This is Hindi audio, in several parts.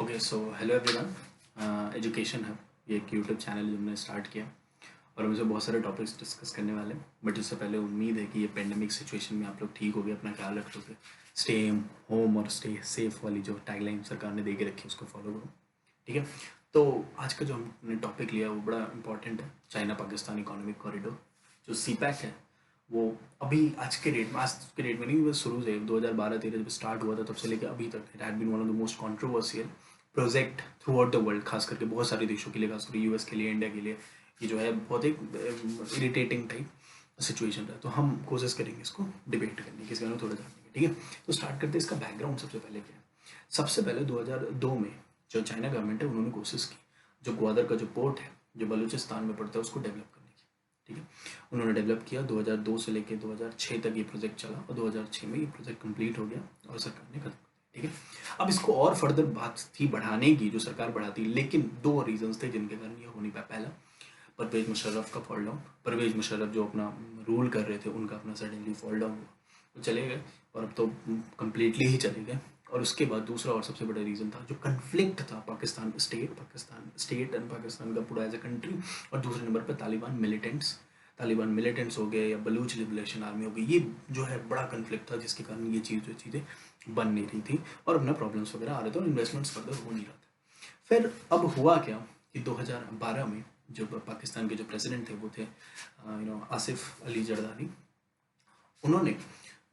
Okay so hello everyone. Education hub ये एक यूट्यूब चैनल जो हमने स्टार्ट किया और मुझे बहुत सारे टॉपिक्स डिस्कस करने वाले हैं। बट उससे पहले उम्मीद है कि ये पेंडेमिक सिचुएशन में आप लोग ठीक हो गए, अपना ख्याल रख लोगे, स्टे होम और स्टे सेफ वाली जो टैगलाइन सरकार ने दे के रखी है उसको फॉलो करो। ठीक है, तो आज का जो हमने टॉपिक लिया वो बड़ा इंपॉर्टेंट है, चाइना पाकिस्तान इकोनॉमिक कॉरिडोर। जो सी पैक है वो अभी आज के डेट में नहीं, वो शुरू से 2012-13 जब स्टार्ट हुआ था तब से लेकर अभी तक it had been one of the most controversial project throughout the world, खास करके बहुत सारे देशों के लिए, खास करके यूएस के लिए, इंडिया के लिए। ये जो है बहुत एक इरिटेटिंग टाइप सिचुएशन रहा, तो हम कोशिश करेंगे इसको डिबेट करने की, इसके बारे में थोड़ा जानने की। ठीक है, तो स्टार्ट करते हैं। इसका बैकग्राउंड सबसे पहले क्या है। सबसे पहले 2002 में जो चाइना गवर्नमेंट है उन्होंने कोशिश की जो ग्वादर का जो पोर्ट है जो बलूचिस्तान में पड़ता है उसको डेवलप करने की। ठीक है, उन्होंने डेवलप किया। 2002 से लेकर 2006 तक ये प्रोजेक्ट चला और 2006 में ये प्रोजेक्ट कंप्लीट हो गया और सरकार ने खत्म कर दिया। ठीक है, अब इसको और फर्दर बात थी बढ़ाने की, जो सरकार बढ़ाती, लेकिन दो रीजंस थे जिनके कारण ये हो नहीं पाया। पहला, परवेज मुशर्रफ का फॉल डाउन। परवेज मुशर्रफ जो अपना रूल कर रहे थे उनका अपना सडनली फॉल डाउन हुआ, वो चले गए और अब तो कम्प्लीटली ही चले गए। और उसके बाद दूसरा और सबसे बड़ा रीज़न था जो कन्फ्लिक्ट था पाकिस्तान स्टेट एंड पाकिस्तान का पूरा एज ए कंट्री। और दूसरे नंबर पर तालिबान मिलिटेंट्स हो गए या बलूच लिबरेशन आर्मी हो गई। ये जो है बड़ा कन्फ्लिक्ट था जिसके कारण ये चीज़ें बन नहीं रही थी और अपना प्रॉब्लम्स वगैरह आ रहे थे और इन्वेस्टमेंट्स फर्दर हो नहीं रहा था। फिर अब हुआ क्या कि 2012 में जो पाकिस्तान के जो प्रेसिडेंट थे वो थे आसिफ अली जरदारी। उन्होंने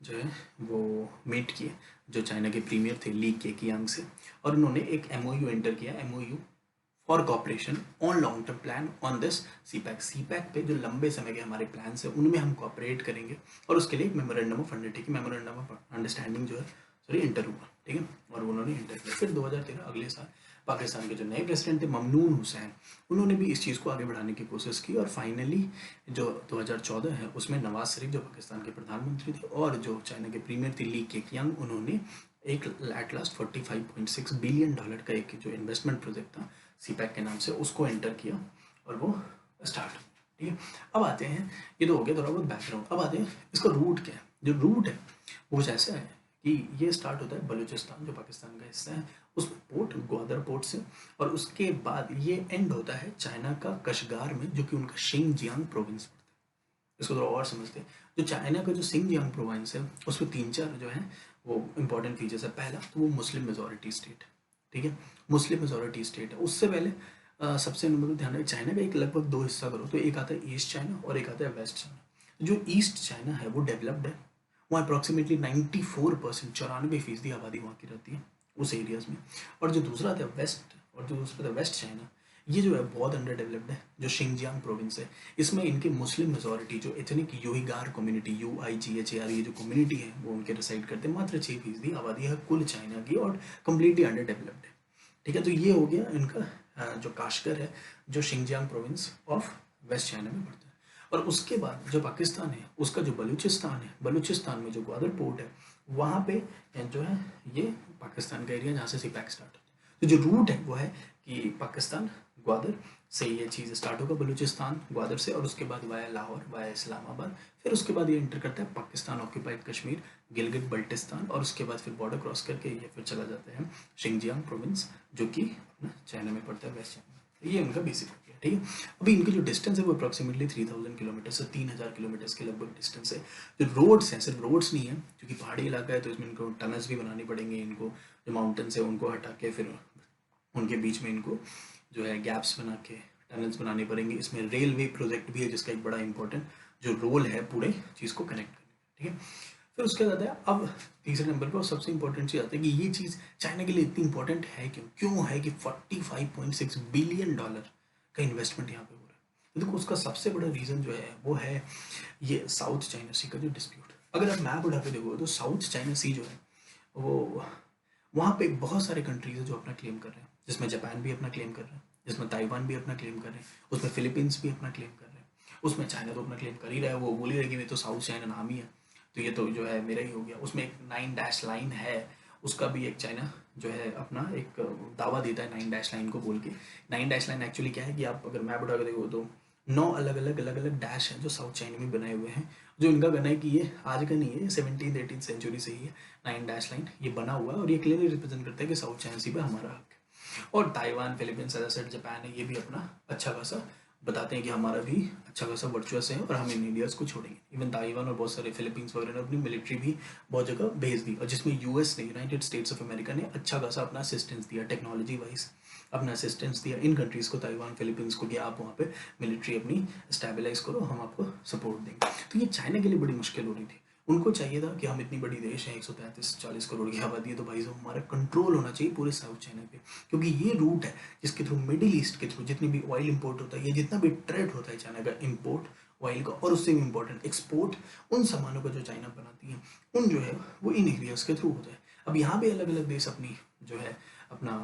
जो है वो मीट किए जो चाइना के प्रीमियर थे ली केकियांग से, और उन्होंने एक एमओयू एंटर किया, MOU for cooperation on long term plan on this CPEC पे जो लंबे समय के हमारे प्लान है उनमें हम कॉपरेट करेंगे। और उसके लिए एक मेमोरेंडम ऑफ अंडरस्टैंडिंग जो है सॉरी इंटर हुआ। ठीक है, और उन्होंने इंटर किया। फिर 2013 अगले साल पाकिस्तान के जो नए प्रेसिडेंट थे ममनून हुसैन, उन्होंने भी इस चीज़ को आगे बढ़ाने की कोशिश की और फाइनली जो 2014 है उसमें नवाज शरीफ जो पाकिस्तान के प्रधानमंत्री थे और जो चाइना के प्रीमियर थे ली केकियांग, उन्होंने एक एट लास्ट $45.6 बिलियन का एक जो इन्वेस्टमेंट प्रोजेक्ट था सी पैक के नाम से, उसको एंटर किया और वो स्टार्ट। ठीक है, अब आते हैं, ये तो हो गया थोड़ा बहुत बैकग्राउंड। अब आते हैं इसका रूट क्या है। जो रूट है वो कुछ ऐसा है कि ये स्टार्ट होता है बलूचिस्तान जो पाकिस्तान का हिस्सा है, उस पोर्ट ग्वादर पोर्ट से, और उसके बाद ये एंड होता है चाइना का कशगार में जो कि उनका शिंगजियांग प्रोविंस पड़ता है। इसको थोड़ा और समझते हैं। जो चाइना का जो शिंगजियांग प्रोविंस है उसमें तीन चार जो है वो इंपॉर्टेंट फीचर्स है। पहला तो वो मुस्लिम मेजोरिटी स्टेट है। ठीक है, मुस्लिम मेजोरिटी स्टेट है। उससे पहले सबसे नंबर पर ध्यान रखें, चाइना का एक लगभग दो हिस्सा करो तो एक आता है ईस्ट चाइना और एक आता है वेस्ट चाइना। जो ईस्ट चाइना है वो डेवलप्ड है, वहाँ अप्रॉक्सीमेटली 94% 94% आबादी वहाँ की रहती है उस एरियाज में। और जो दूसरा था वेस्ट, और जो दूसरा था वेस्ट चाइना, ये जो है बहुत अंडर डेवलप्ड है। जो शिंगजियांग प्रोविंस है इसमें इनके मुस्लिम मेजोरिटी जो एथनिक योईगार कम्युनिटी UIGHAR ये जो कम्युनिटी है वो उनके रिसाइड करते हैं। मात्र 6% आबादी है कुल चाइना की और कम्प्लीटली अंडर डेवलप्ड है। ठीक है, तो ये हो गया इनका जो काशगर है जो Xinjiang province of waste China में पड़ता है। और उसके बाद जो पाकिस्तान है उसका जो बलूचिस्तान है, बलूचिस्तान में जो ग्वादर पोर्ट है वहाँ पे जो है ये पाकिस्तान का एरिया जहाँ से सिपैक स्टार्ट होता है। तो जो रूट है वो है कि पाकिस्तान ग्वादर से ये चीज़ स्टार्ट होगा, बलूचिस्तान ग्वादर से, और उसके बाद वाया लाहौर वाया इस्लामाबाद। फिर उसके बाद ये इंटर करता है पाकिस्तान ऑक्यूपाइड कश्मीर गिलगित बल्टिस्तान, और उसके बाद फिर बॉर्डर क्रॉस करके ये फिर चला जाता है शिंगजियांग प्रोविंस जो कि अपना चाइना में पड़ता है, वेस्ट चाइना में। ये उनका बेसिक हो गया। ठीक है, अभी इनकी जो डिस्टेंस है वो अप्रॉक्सीमेटली 3000 किलोमीटर से 3000 किलोमीटर के लगभग डिस्टेंस है। जो रोड्स हैं सिर्फ रोड्स नहीं है क्योंकि पहाड़ी इलाका है, तो इसमें इनको टनल्स भी बनानी पड़ेंगे। इनको जो माउंटेन्स है उनको हटा के फिर उनके बीच में इनको जो है गैप्स बना के टनल्स बनाने पड़ेंगे। इसमें रेलवे प्रोजेक्ट भी है जिसका एक बड़ा इंपॉर्टेंट जो रोल है पूरे चीज़ को कनेक्ट करने का। ठीक है, फिर उसके बाद है अब तीसरे नंबर पर, और सबसे इंपॉर्टेंट चीज़ आता है कि ये चीज़ चाइना के लिए इतनी इंपॉर्टेंट है क्यों है कि $45.6 बिलियन का इन्वेस्टमेंट यहाँ पे हो रहा है। तो देखो उसका सबसे बड़ा रीज़न जो है वो है ये साउथ चाइना सी का जो डिस्प्यूट। अगर आप मैप उठा के देखो तो साउथ चाइना सी जो है वो वहाँ पे बहुत सारे कंट्रीज है जो अपना क्लेम कर रहे हैं, जिसमें जापान भी अपना क्लेम कर रहे हैं, जिसमें ताइवान भी अपना क्लेम कर रहे हैं, उसमें फिलीपींस भी अपना क्लेम कर रहे हैं, उसमें चाइना तो अपना क्लेम कर ही रहा है। वो बोल ही रहा है कि मैं तो साउथ चाइना नाम ही है तो ये तो जो है मेरा ही हो गया। उसमें एक 9 डैश लाइन है, उसका भी एक चाइना जो है अपना एक दावा देता है 9 डैश लाइन को बोल के। 9 डैश लाइन एक्चुअली क्या है कि आप अगर मैप उठा के देखो तो 9 अलग अलग डैश हैं जो साउथ चाइना में बनाए हुए हैं। जो इनका कहना है कि ये आज का नहीं है, 17th 18th सेंचुरी से ही है 9 डैश लाइन ये बना हुआ है, और ये क्लियरली रिप्रेजेंट करता है कि साउथ चाइना सी पे हमारा हक है। और ताइवान, फिलीपींस, जापान है, ये भी अपना अच्छा खासा बताते हैं कि हमारा भी अच्छा खासा वर्चुअस है और हम इन एरियाज को छोड़ेंगे। इवन ताइवान और बहुत सारे फिलीपींस वगैरह ने अपनी मिलिट्री भी बहुत जगह भेज दी, और जिसमें यूएस ने, यूनाइटेड स्टेट्स ऑफ अमेरिका ने अच्छा खासा अपना असिस्टेंस दिया, टेक्नोलॉजी वाइज अपना असिस्टेंस दिया इन कंट्रीज़ को, ताइवान, फिलीपींस को, कि आप वहाँ पे मिलिट्री अपनी स्टेबलाइज करो, हम आपको सपोर्ट देंगे। तो ये चाइना के लिए बड़ी मुश्किल हो रही थी। उनको चाहिए था कि हम इतनी बड़ी देश हैं, 135-140 करोड़ की आबादी है, तो भाई साहब हमारा कंट्रोल होना चाहिए पूरे साउथ चाइना पे, क्योंकि ये रूट है जिसके थ्रू मिडिल ईस्ट के थ्रू जितनी भी ऑयल इंपोर्ट होता है, या जितना भी ट्रेड होता है चाइना का इंपोर्ट ऑयल का, और उससे भी इंपॉर्टेंट एक्सपोर्ट उन सामानों का जो चाइना बनाती है, उन जो है वो इन एरियाज के थ्रू होता है। अब यहाँ पे अलग अलग देश अपनी जो है अपना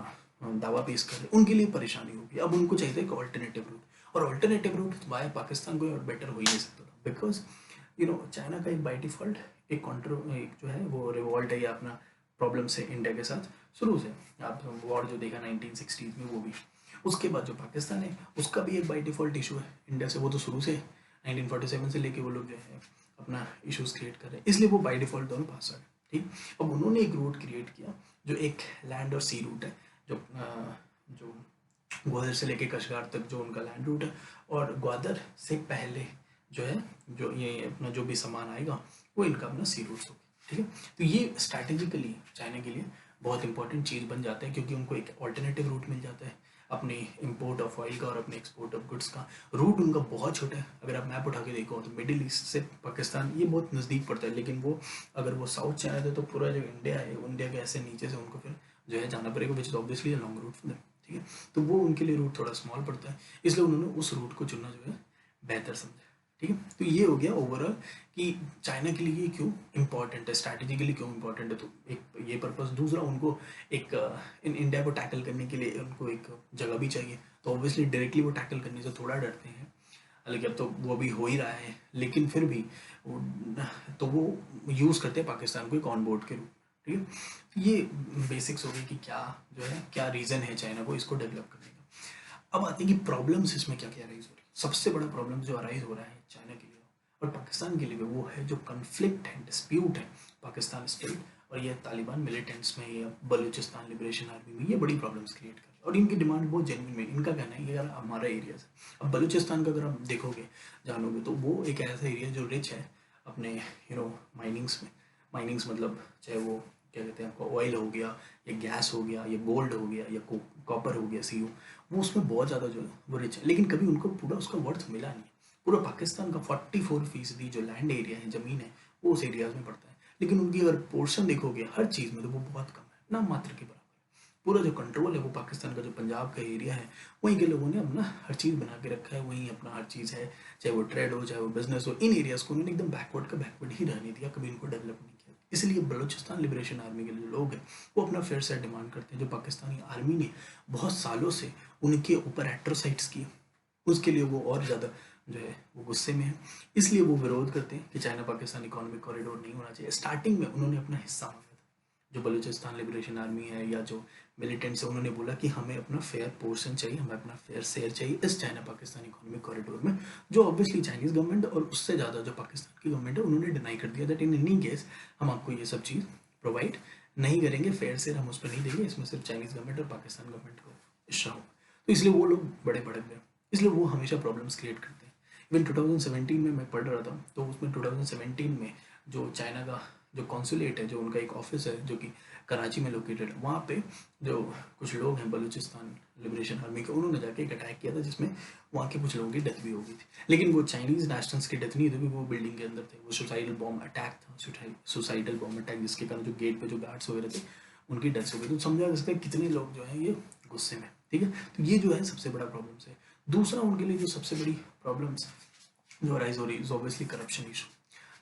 दावा पेश कर रहे, उनके लिए परेशानी होगी। अब उनको चाहिए एक ऑल्टरनेटिव रूट, और ऑल्टरनेटिव रूट वाया पाकिस्तान को और बेटर हो ही नहीं सकता था, बिकॉज चाइना का एक बाई डिफ़ॉल्ट एक जो है वो रिवॉल्ट है या अपना प्रॉब्लम्स है इंडिया के साथ शुरू से। आप वॉर जो देखा 1960s में, वो भी उसके बाद जो पाकिस्तान है उसका भी एक बाई डिफ़ॉल्ट इशू है इंडिया से, वो तो शुरू से 1947 से लेके वो लोग जो है अपना इश्यूज क्रिएट कर रहे हैं, इसलिए वो बाई डिफ़ॉल्ट दोनों पास आ गए। ठीक, अब उन्होंने एक रूट क्रिएट किया जो एक लैंड और सी रूट है, जो ग्वादर से लेके कश्गार तक जो उनका लैंड रूट है, और ग्वादर से पहले जो है जो ये अपना जो भी सामान आएगा वो इनका अपना सी रूट्स होगा। ठीक है, तो ये स्ट्रैटेजिकली चाइना के लिए बहुत इंपॉर्टेंट चीज़ बन जाता है, क्योंकि उनको एक ऑल्टरनेटिव रूट मिल जाता है अपने इंपोर्ट ऑफ ऑयल का और अपने एक्सपोर्ट ऑफ गुड्स का। रूट उनका बहुत छोटा है, अगर आप मैप उठा के देखो तो मिडिल ईस्ट से पाकिस्तान ये बहुत नज़दीक पड़ता है, लेकिन वो अगर वो साउथ चाइना थे तो पूरा जो इंडिया है, इंडिया के ऐसे नीचे से उनको फिर जो है जाना पड़ेगा, which is obviously long route for them. ठीक है, तो वो उनके लिए रूट थोड़ा स्मॉल पड़ता है, इसलिए उन्होंने उस रूट को चुनना जो है बेहतर समझा। ठीक है, तो ये हो गया ओवरऑल कि चाइना के लिए क्यों इंपॉर्टेंट है, स्ट्रैटेजिकली क्यों इंपॉर्टेंट है, तो एक ये पर्पस। दूसरा, उनको एक इन इंडिया को टैकल करने के लिए उनको एक जगह भी चाहिए, तो ऑब्वियसली डायरेक्टली वो टैकल करने से थोड़ा डरते हैं, हालांकि अब तो वो भी हो ही रहा है, लेकिन फिर भी तो वो यूज़ करते हैं पाकिस्तान को एक ऑन बोर्ड के रूप में। ठीक है, तो ये बेसिक्स हो गई कि क्या जो है क्या रीज़न है चाइना को इसको डेवलप करने का। अब आते हैं कि प्रॉब्लम्स इसमें क्या क्या राइज हो रही है। सबसे बड़ा प्रॉब्लम जो अराइज हो रहा है चाइना के लिए और पाकिस्तान के लिए भी, वो है जो कन्फ्लिक्ट है, डिस्प्यूट है पाकिस्तान स्टेट और ये तालिबान मिलिटेंट्स में या बलूचिस्तान लिबरेशन आर्मी में। ये बड़ी प्रॉब्लम्स क्रिएट कर रही है और इनकी डिमांड बहुत जेन्युइन में। इनका कहना है कि यार हमारा एरिया है, अब बलूचिस्तान का अगर आप देखोगे जानोगे तो वो एक ऐसा एरिया जो रिच है अपने माइनिंग्स में। माइनिंग्स मतलब चाहे वो क्या कहते हैं आपको ऑयल हो गया या गैस हो गया या गोल्ड हो गया या कॉपर हो गया, सीओ, वो उसमें बहुत ज़्यादा जो है वो रिच है, लेकिन कभी उनको पूरा उसका वर्थ मिला नहीं। पूरा पाकिस्तान का 44% जो लैंड एरिया है, ज़मीन है, वो उस एरियाज में पड़ता है, लेकिन उनकी अगर पोर्शन देखोगे हर चीज़ में तो वो बहुत कम है, ना मात्र के बराबर। पूरा जो कंट्रोल है वो पाकिस्तान का जो पंजाब का एरिया है वहीं के लोगों ने अपना हर चीज़ बना के रखा है, वहीं अपना हर चीज़ है, चाहे वो ट्रेड हो चाहे वो बिजनेस हो। इन एरियाज़ को उन्होंने एकदम बैकवर्ड का बैकवर्ड ही रहने दिया, कभी इनको डेवलप नहीं किया। इसलिए बलूचिस्तान लिबरेशन आर्मी के जो लोग हैं वो अपना फेयर शेयर डिमांड करते हैं, जो पाकिस्तानी आर्मी ने बहुत सालों से उनके ऊपर एट्रोसाइट्स किए, उसके लिए वो और ज़्यादा जो है वो गुस्से में है। इसलिए वो विरोध करते हैं कि चाइना पाकिस्तान इकोनॉमिक कॉरिडोर नहीं होना चाहिए। स्टार्टिंग में उन्होंने अपना हिस्सा मांगा था, जो बलूचिस्तान लिबरेशन आर्मी है या जो मिलिटेंट्स है, उन्होंने बोला कि हमें अपना फेयर पोर्शन चाहिए, हमें अपना फेयर शेयर चाहिए इस चाइना पाकिस्तान इकोनॉमिक कॉरिडोर में, जो ऑब्वियसली चाइनीज़ गवर्नमेंट और उससे ज़्यादा जो पाकिस्तान की गवर्नमेंट है उन्होंने डिनाई कर दिया दैट इन एनी केस हम आपको ये सब चीज़ प्रोवाइड नहीं करेंगे, फेयर शेयर हम उस पर नहीं देंगे, इसमें सिर्फ चाइनीज़ गवर्नमेंट और पाकिस्तान गवर्नमेंट को हिस्सा होगा। तो इसलिए वो लोग बड़े भड़क गए, इसलिए वो हमेशा प्रॉब्लम्स क्रिएट करते हैं। इवन 2017 में मैं पढ़ रहा था तो उसमें 2017 में जो चाइना का जो कॉन्सुलेट है, जो उनका एक ऑफिस है जो कि कराची में लोकेटेड है, वहाँ पे जो कुछ लोग हैं बलूचिस्तान लिबरेशन आर्मी के, उन्होंने जाके एक अटैक किया था जिसमें वहाँ के कुछ लोगों की डेथ भी हो गई थी। लेकिन वो चाइनीज़ नेशनल्स की डेथ नहीं हुई थी, वो बिल्डिंग के अंदर थे। वो सुसाइडल बॉम्ब अटैक था, सुसाइडल बॉम्ब अटैक, जिसके कारण जो गेट पे जो गार्ड्स वगैरह थे उनकी डेथ हो गई। तो समझा इसका कितने लोग जो हैं ये गुस्से में। ठीक है, तो ये जो है सबसे बड़ा प्रॉब्लम्स है। दूसरा उनके लिए जो सबसे बड़ी प्रॉब्लम्स जो राइज हो रही है ऑब्वियसली करप्शन इशू,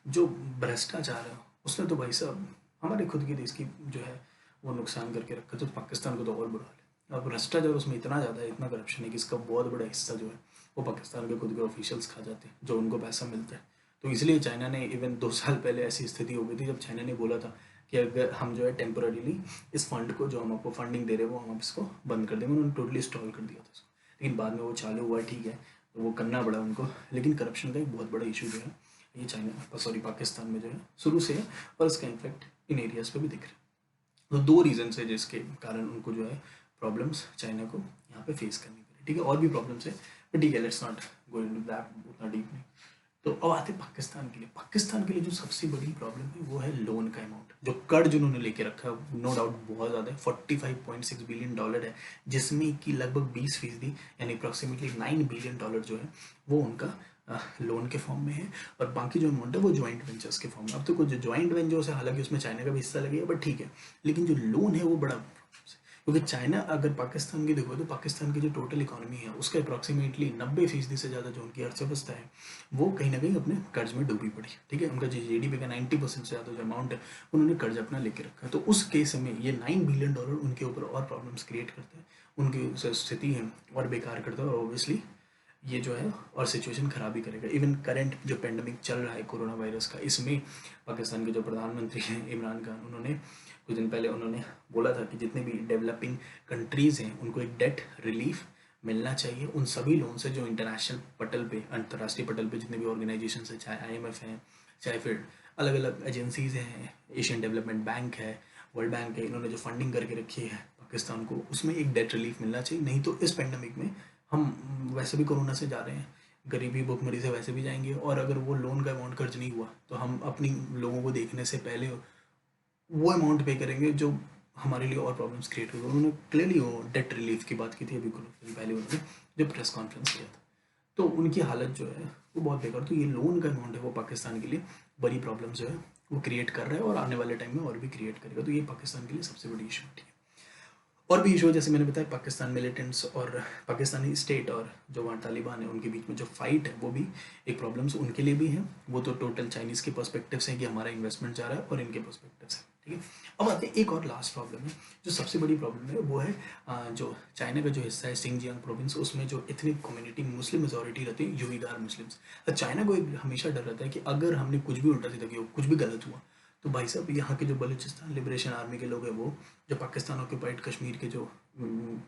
जो भ्रष्टाचार है उसने तो भाई साहब हमारे खुद के देश की जो है वो नुकसान करके रखा, तो पाकिस्तान को तो और बुरा हाल है। अब भ्रष्टाचार उसमें इतना ज़्यादा है, इतना करप्शन है कि इसका बहुत बड़ा हिस्सा जो है वो पाकिस्तान के खुद के ऑफिशियल्स खा जाते हैं, जो उनको पैसा मिलता है। तो इसलिए चाइना ने इवन 2 साल पहले ऐसी स्थिति हो गई थी जब चाइना ने बोला था कि अगर हम जो है टेम्पोररीली इस फंड को जो हम आपको फंडिंग दे रहे हैं वो हम इसको बंद कर देंगे। उन्होंने टोटली स्टॉल कर दिया था उसको, लेकिन बाद में वो चालू हुआ, ठीक है, तो वो करना पड़ा उनको। लेकिन करप्शन का एक बहुत बड़ा इशू जो है ये चाइना पाकिस्तान में जो है शुरू से है, और इसका इम्पैक्ट इन एरियाज़ पे भी दिख रहा है। तो 2 रीज़न्स है जिसके कारण उनको जो है प्रॉब्लम्स चाइना को यहाँ पे फेस करनी पड़ी, ठीक है। और भी प्रॉब्लम्स है बट ठीक है, let's not go into that उतना डीप नहीं। तो अब आते हैं पाकिस्तान के लिए। पाकिस्तान के लिए जो सबसे बड़ी प्रॉब्लम है वो है लोन का अमाउंट, जो कर्ज उन्होंने लेके रखा है, नो डाउट बहुत ज़्यादा है, $45.6 बिलियन है, जिसमें कि लगभग 20% यानी अप्रॉक्सीमेटली $9 बिलियन जो है वो उनका लोन के फॉर्म में है, और बाकी जो अमाउंट है वो ज्वाइंट वेंचर्स के फॉर्म में। अब तो कुछ ज्वाइंट वेंचर्स है, हालांकि उसमें चाइना का भी हिस्सा लगेगा बट ठीक है, लेकिन जो लोन है वो बड़ा, क्योंकि चाइना अगर पाकिस्तान की देखो तो पाकिस्तान की जो टोटल इकोनॉमी है उसका अप्रॉक्सीमेटली 90% से ज़्यादा जो उनकी अर्थव्यवस्था है वो कहीं ना कहीं अपने कर्ज में डूबी पड़ी, ठीक है। उनका GDP का 90% से ज़्यादा जो अमाउंट है उन्होंने कर्ज अपना लेके रखा है। तो उस केस में ये $9 बिलियन उनके ऊपर और प्रॉब्लम्स क्रिएट करते हैं, उनकी स्थिति है और बेकार करता है, और ऑब्वियसली ये जो है और सिचुएशन खराब ही करेगा। इवन करंट जो पेंडेमिक चल रहा है कोरोना वायरस का, इसमें पाकिस्तान के जो प्रधानमंत्री हैं इमरान खान, उन्होंने कुछ दिन पहले उन्होंने बोला था कि जितने भी डेवलपिंग कंट्रीज़ हैं उनको एक डेट रिलीफ मिलना चाहिए उन सभी लोन से जो इंटरनेशनल पटल पे, अंतर्राष्ट्रीय पटल पे जितने भी ऑर्गेनाइजेशन है, चाहे IMF हैं, चाहे फिर अलग अलग एजेंसीज़ हैं, एशियन डेवलपमेंट बैंक है, वर्ल्ड बैंक है, इन्होंने जो फंडिंग करके रखी है पाकिस्तान को, उसमें एक डेट रिलीफ मिलना चाहिए। नहीं तो इस पेंडेमिक में हम वैसे भी कोरोना से जा रहे हैं, गरीबी भुखमरी से वैसे भी जाएंगे, और अगर वो लोन का अमाउंट खर्च नहीं हुआ तो हम अपनी लोगों को देखने से पहले वो अमाउंट पे करेंगे जो हमारे लिए और प्रॉब्लम्स क्रिएट होगा। उन्होंने क्लियरली वो डेट रिलीफ की बात की थी अभी कुछ दिन पहले उन्होंने जब प्रेस कॉन्फ्रेंस किया था, तो उनकी हालत जो है वो बहुत बेकार। तो ये लोन का अमाउंट है वो पाकिस्तान के लिए बड़ी प्रॉब्लम जो है वो क्रिएट कर रहा है, और आने वाले टाइम में और भी क्रिएट करेगा। तो ये पाकिस्तान के लिए सबसे बड़ी इशू है। और भी इशू जैसे मैंने बताया, पाकिस्तान मिलिटेंट्स और पाकिस्तानी स्टेट और जो वहाँ तालिबान है उनके बीच में जो फाइट है वो भी एक प्रॉब्लम्स उनके लिए भी है। वो तो टोटल चाइनीज़ के पर्सपेक्टिव से है कि हमारा इन्वेस्टमेंट जा रहा है, और इनके पर्सपेक्टिव से, ठीक है। अब आते हैं एक और लास्ट प्रॉब्लम है, जो सबसे बड़ी प्रॉब्लम है वो है जो चाइना का जो हिस्सा है सिंगजियांग प्रोविंस, उसमें जो एथनिक कम्युनिटी मुस्लिम मेजोरिटी रहती है, यूईगार मुस्लिम्स। चाइना को एक हमेशा डर रहता है कि अगर हमने कुछ भी उल्टा सीधा किया, कुछ भी गलत हुआ, तो भाई साहब यहाँ के जो बलूचिस्तान लिबरेशन आर्मी के लोग हैं, वो जो पाकिस्तान ऑक्यूपाइड कश्मीर के जो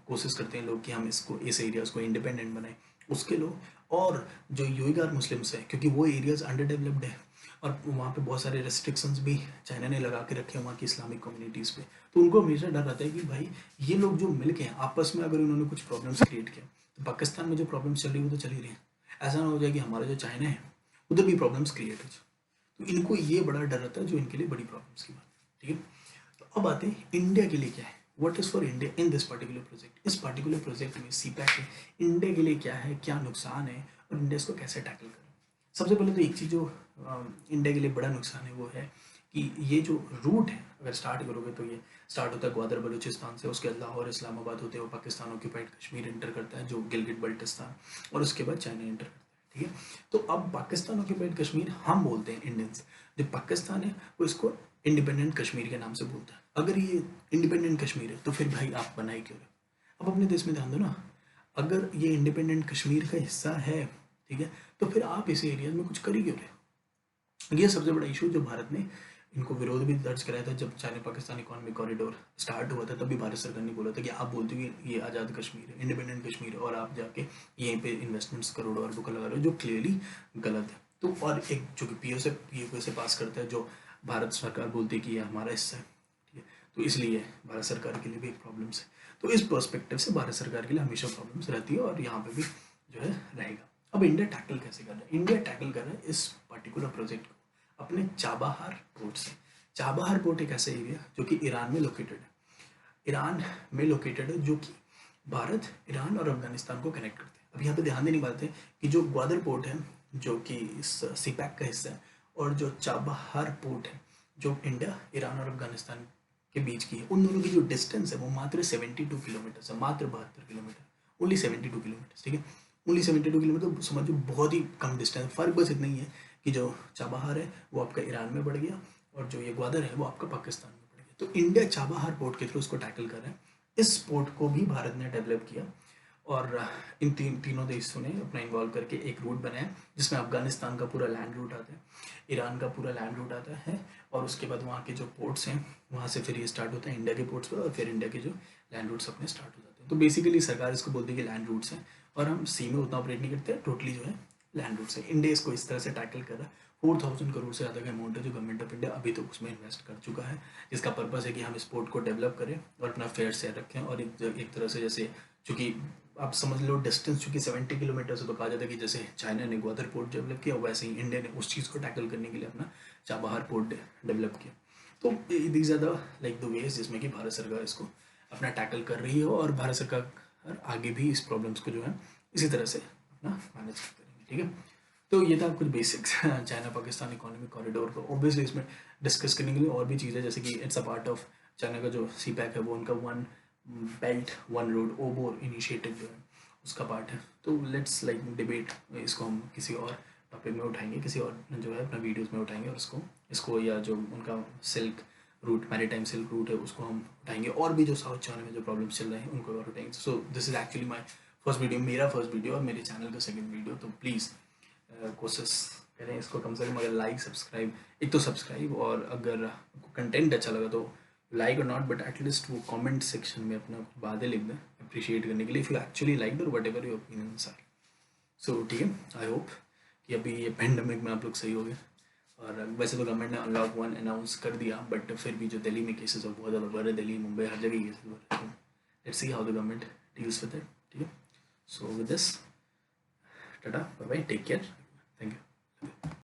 कोशिश करते हैं लोग कि हम इसको, इस एरियाज़ को इंडिपेंडेंट बनाएं, उसके लोग, और जो यूईगार मुस्लिम्स हैं, क्योंकि वो एरियाज़ अंडर डेवलप्ड है और वहाँ पे बहुत सारे रेस्ट्रिक्शंस भी चाइना ने लगा के रखे हैं वहाँ की इस्लामिक कम्युनिटीज़ पे, तो उनको हमेशा डर रहता है कि भाई ये लोग जो मिल के आपस में अगर उन्होंने कुछ प्रॉब्लम्स क्रिएट किया, तो पाकिस्तान में जो प्रॉब्लम्स चल रही है वो तो चल ही रही है, ऐसा ना हो जाए कि हमारा जो चाइना है उधर भी प्रॉब्लम्स क्रिएट हो जाए। तो इनको ये बड़ा डर रहता है, जो इनके लिए बड़ी प्रॉब्लम्स की बात है, ठीक है। तो अब आते हैं इंडिया के लिए क्या है, what is for India in this particular project. इस पर्टिकुलर प्रोजेक्ट में सीपैक है, इंडिया के लिए क्या है, क्या नुकसान है, और इंडिया इसको कैसे टैकल करे। सबसे पहले तो एक चीज़ जो इंडिया के लिए बड़ा नुकसान है वो है कि ये जो रूट है, अगर स्टार्ट करोगे तो ये स्टार्ट होता है ग्वादर बलूचिस्तान से, उसके लाहौर इस्लामाबाद होते हुए पाकिस्तान ऑक्यूपाइड कश्मीर इंटर करता है, जो गिलगिट बल्टिस्तान, और उसके बाद चाइना इंटर करता है, ठीक है। तो अब पाकिस्तान ऑक्यूपाइड कश्मीर हम बोलते हैं इंडियंस, जो पाकिस्तान है वो इसको इंडिपेंडेंट कश्मीर के नाम से बोलता है। अगर ये इंडिपेंडेंट कश्मीर है तो फिर भाई आप बनाए क्यों रहे हो? अब अपने देश में ध्यान दो ना, अगर ये इंडिपेंडेंट कश्मीर का हिस्सा है, ठीक है, तो फिर आप इस एरिया में कुछ कर ही क्यों रहे हो? ये सबसे बड़ा इशू, जो भारत ने इनको विरोध भी दर्ज कराया था जब China Pakistan economic corridor start हुआ था, तभी भारत सरकार ने बोला था कि आप बोलते हो कि ये आज़ाद कश्मीर है, इंडिपेंडेंट कश्मीर है, और आप जाके यहीं पे इन्वेस्टमेंट्स करोड़ों अरबों का लगा रहे हो, जो क्लियरली गलत है। तो और एक जो कि पीओ से पास करता है, जो भारत सरकार बोलती है कि ये हमारा हिस्सा है, ठीक है। तो इसलिए भारत सरकार के लिए भी एक प्रॉब्लम्स है। तो इस पर्सपेक्टिव से भारत सरकार के लिए हमेशा प्रॉब्लम्स रहती है, और यहाँ पे भी जो है रहेगा। अब इंडिया टैकल कैसे कर रहा है? इंडिया टैकल कर रहा है इस पर्टिकुलर प्रोजेक्ट को अपने चाबहार पोर्ट से। चाबहार पोर्ट एक ऐसा एरिया जो कि ईरान में लोकेटेड है, ईरान में लोकेटेड है, जो कि भारत, ईरान और अफगानिस्तान को कनेक्ट करते हैं। अब यहाँ पे ध्यान देने की बात है कि जो ग्वादर पोर्ट है जो कि इस सीपैक का हिस्सा है, और जो चाबहार पोर्ट है जो इंडिया, ईरान और अफगानिस्तान के बीच की है, उन दोनों की जो डिस्टेंस है वो मात्र 72 किलोमीटर है, मात्र 72 किलोमीटर, ओनली 72 किलोमीटर, ठीक है। ओनली 72 किलोमीटर, समझो बहुत ही कम डिस्टेंस है। फर्क बस इतना ही है कि जो चाबहार है वो आपका ईरान में बढ़ गया, और जो ये ग्वादर है वो आपका पाकिस्तान में पड़ गया। तो इंडिया चाबहार पोर्ट के थ्रू उसको टैकल कर रहा है। इस पोर्ट को भी भारत ने डेवलप किया, और इन तीनों देशों ने अपना इन्वॉल्व करके एक रूट बनाया, जिसमें अफगानिस्तान का पूरा लैंड रूट आता है, ईरान का पूरा लैंड रूट आता है, और उसके बाद वहाँ के जो पोर्ट्स हैं वहाँ से फिर ये स्टार्ट होता है इंडिया के पोर्ट्स पर, और फिर इंडिया के जो लैंड रूट्स अपने स्टार्ट हो जाते हैं। तो बेसिकली सरकार इसको बोलती है कि लैंड रूट्स हैं, और हम सी में उतना ऑपरेट नहीं करते, टोटली जो है लैंड रूट्स है। इंडिया इसको इस तरह से टैकल कर रहा है, 4,000 करोड़ से ज़्यादा का अमाउंट है जो गवर्नमेंट ऑफ इंडिया अभी तक उसमें इन्वेस्ट कर चुका है, जिसका पर्पस है कि हम स्पोर्ट को डेवलप करें और अपना फेयर शेयर रखें। और एक तरह से जैसे चूँकि आप समझ लो डिस्टेंस चूँकि 70 किलोमीटर से, तो कहा जाता है कि जैसे चाइना ने ग्वादर पोर्ट डेवलप किया, वैसे ही इंडिया ने उस चीज़ को टैकल करने के लिए अपना चाबहार पोर्ट डेवलप किया। तो these are the like the ways जिसमें कि भारत सरकार इसको अपना टैकल कर रही है, और भारत सरकार आगे भी इस प्रॉब्लम्स को जो है इसी तरह से अपना मैनेज करते रहेंगे। ठीक है, तो ये था कुछ basics China Pakistan economic corridor को। ऑब्वियसली इसमें डिस्कस करने के लिए और भी चीज़ें, जैसे कि it's a part of China का जो सी पैक है, वो उनका one belt one road OBOR initiative जो है उसका पार्ट है। तो लेट्स लाइक डिबेट, इसको हम किसी और टॉपिक में उठाएंगे, किसी और जो है अपना वीडियोस में उठाएंगे, और इसको या जो उनका silk route, maritime silk route है, उसको हम उठाएंगे, और भी जो साउथ चाइना में जो प्रॉब्लम्स चल रहे हैं उनको और उठाएंगे। So this is actually my first video, मेरा फर्स्ट वीडियो और मेरे चैनल का सेकंड वीडियो। तो प्लीज़ कोशिश करें इसको कम से कम, अगर लाइक सब्सक्राइब, एक तो सब्सक्राइब, और अगर आपको कंटेंट अच्छा लगा तो लाइक और नॉट, बट एटलीस्ट वो कमेंट सेक्शन में अपना बातें लिख दें अप्रिशिएट करने के लिए, इफ़ यू एक्चुअली लाइक और whatever your opinions are. So ठीक है, आई होप कि अभी ये पेंडेमिक में आप लोग सही हो गए। और वैसे तो गवर्नमेंट ने अनलॉक 1 अनाउंस कर दिया, बट फिर भी जो दिल्ली में केसेस है बहुत ज़्यादा बढ़ रहे, दिल्ली मुंबई हर जगह केसेस बढ़ रहे हैं। Let's see how the government deals with it. ठीक है, so with this tata bye bye, take care, thank you.